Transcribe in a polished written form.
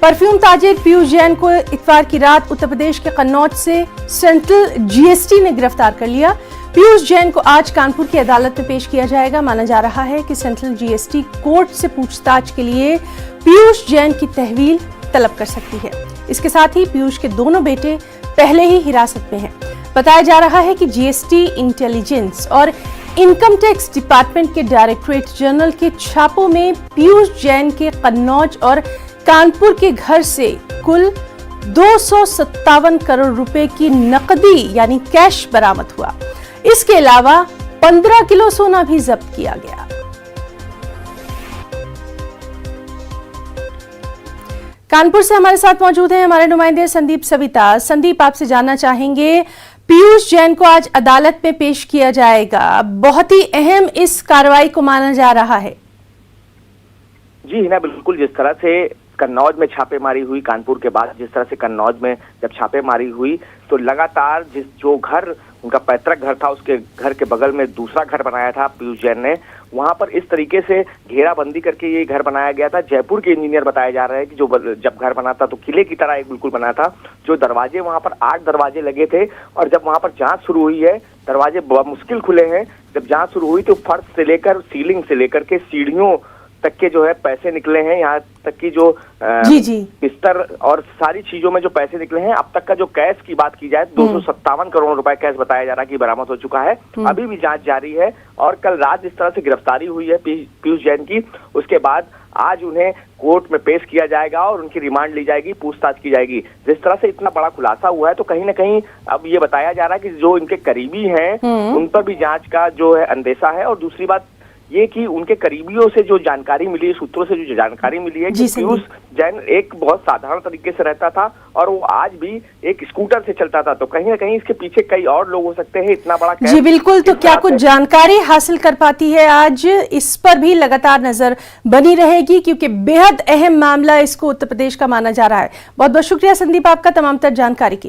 Perfume ताजिर Piyush Jain को इतवार की रात उत्तर प्रदेश के कन्नौज से सेंट्रल जीएसटी ने गिरफ्तार कर लिया। पीयूष जैन को आज कानपुर की अदालत में पेश किया जाएगा। माना जा रहा है कि सेंट्रल जीएसटी कोर्ट से पूछताछ के लिए पीयूष जैन की तहवील तलब कर सकती है। इसके साथ ही पीयूष के दोनों बेटे पहले ही हिरासत में हैं। बताया जा रहा है कि जीएसटी, इंटेलिजेंस और इनकम टैक्स डिपार्टमेंट के डायरेक्टरेट जनरल के छापों में पीयूष जैन के कन्नौज और कानपुर के घर से कुल 257 करोड़ रुपए की नकदी यानी कैश बरामद हुआ। इसके अलावा 15 किलो सोना भी जब्त किया गया। कानपुर से हमारे साथ मौजूद हैं हमारे नुमाइंदे संदीप सविता। संदीप, आपसे जानना चाहेंगे, पीयूष जैन को आज अदालत में पेश किया जाएगा। बहुत ही अहम इस कार्रवाई को माना जा रहा है। जी हिना, बिल्कुल। जिस तरह से कन्नौज में छापेमारी हुई, कानपुर के बाद जिस तरह से कन्नौज में जब छापेमारी हुई तो लगातार जो घर उनका पैतृक घर था, उसके घर के बगल में दूसरा घर बनाया था पीयूष जैन ने, वहां पर इस तरीके से घेराबंदी करके ये घर बनाया गया था। जयपुर के इंजीनियर बताया जा रहा है कि जो जब घर बना था तो किले की तरह एक बिल्कुल बना था। जो दरवाजे वहां पर 8 दरवाजे लगे थे और जब वहां पर जांच शुरू हुई है, दरवाजे बहुत मुश्किल खुले हैं। जब जांच शुरू हुई तो फर्श से लेकर सीलिंग से लेकर के सीढ़ियों तक के जो है पैसे निकले हैं। यहाँ तक की जो बिस्तर और सारी चीजों में जो पैसे निकले हैं। अब तक का जो कैश की बात की जाए 257 करोड़ रुपए कैश बताया जा रहा है कि बरामद हो चुका है। अभी भी जांच जारी है और कल रात जिस तरह से गिरफ्तारी हुई है पीयूष जैन की, उसके बाद आज उन्हें कोर्ट में पेश किया जाएगा और उनकी रिमांड ली जाएगी, पूछताछ की जाएगी। जिस तरह से इतना बड़ा खुलासा हुआ है तो कहीं ना कहीं अब ये बताया जा रहा है कि जो इनके करीबी हैं उन पर भी जांच का जो है अंदेशा है। और दूसरी बात ये कि उनके करीबियों से जो जानकारी मिली है, सूत्रों से जो जानकारी मिली है कि पीयूष जैन एक बहुत साधारण तरीके से रहता था और वो आज भी एक स्कूटर से चलता था। तो कहीं ना कहीं इसके पीछे कई और लोग हो सकते हैं। इतना बड़ा जी बिल्कुल। तो क्या कुछ जानकारी हासिल कर पाती है आज? इस पर भी लगातार नजर बनी रहेगी क्योंकि बेहद अहम मामला इसको उत्तर प्रदेश का माना जा रहा है। बहुत बहुत शुक्रिया संदीप आपका तमाम तर जानकारी के लिए।